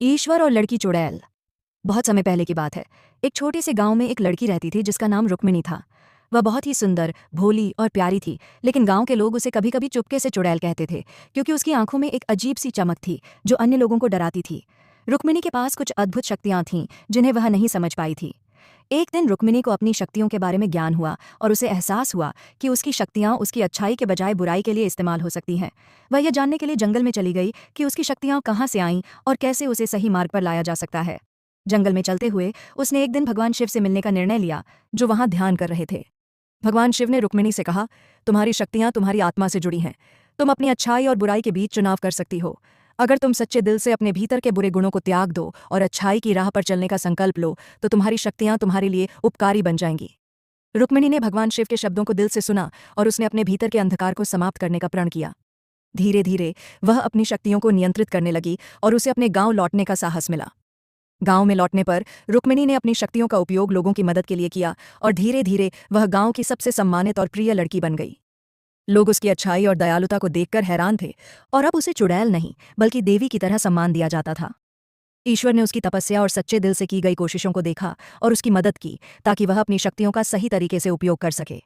ईश्वर और लड़की चुड़ैल। बहुत समय पहले की बात है। एक छोटे से गांव में एक लड़की रहती थी जिसका नाम रुक्मिणी था। वह बहुत ही सुंदर, भोली और प्यारी थी, लेकिन गांव के लोग उसे कभी कभी चुपके से चुड़ैल कहते थे, क्योंकि उसकी आंखों में एक अजीब सी चमक थी जो अन्य लोगों को डराती थी। रुक्मिणी के पास कुछ अद्भुत शक्तियां थीं जिन्हें वह नहीं समझ पाई थी। एक दिन रुक्मिणी को अपनी शक्तियों के बारे में ज्ञान हुआ और उसे एहसास हुआ कि उसकी शक्तियां उसकी अच्छाई के बजाय बुराई के लिए इस्तेमाल हो सकती हैं। वह यह जानने के लिए जंगल में चली गई कि उसकी शक्तियां कहाँ से आईं और कैसे उसे सही मार्ग पर लाया जा सकता है। जंगल में चलते हुए उसने एक दिन भगवान शिव से मिलने का निर्णय लिया, जो वहां ध्यान कर रहे थे। भगवान शिव ने रुक्मिणी से कहा, तुम्हारी शक्तियां तुम्हारी आत्मा से जुड़ी हैं। तुम अपनी अच्छाई और बुराई के बीच चुनाव कर सकती हो। अगर तुम सच्चे दिल से अपने भीतर के बुरे गुणों को त्याग दो और अच्छाई की राह पर चलने का संकल्प लो, तो तुम्हारी शक्तियां तुम्हारे लिए उपकारी बन जाएंगी। रुक्मिणी ने भगवान शिव के शब्दों को दिल से सुना और उसने अपने भीतर के अंधकार को समाप्त करने का प्रण किया। धीरे धीरे वह अपनी शक्तियों को नियंत्रित करने लगी और उसे अपने गांव लौटने का साहस मिला। गांव में लौटने पर रुक्मिणी ने अपनी शक्तियों का उपयोग लोगों की मदद के लिए किया और धीरे धीरे वह गांव की सबसे सम्मानित और प्रिय लड़की बन गई। लोग उसकी अच्छाई और दयालुता को देखकर हैरान थे और अब उसे चुड़ैल नहीं बल्कि देवी की तरह सम्मान दिया जाता था। ईश्वर ने उसकी तपस्या और सच्चे दिल से की गई कोशिशों को देखा और उसकी मदद की, ताकि वह अपनी शक्तियों का सही तरीके से उपयोग कर सके।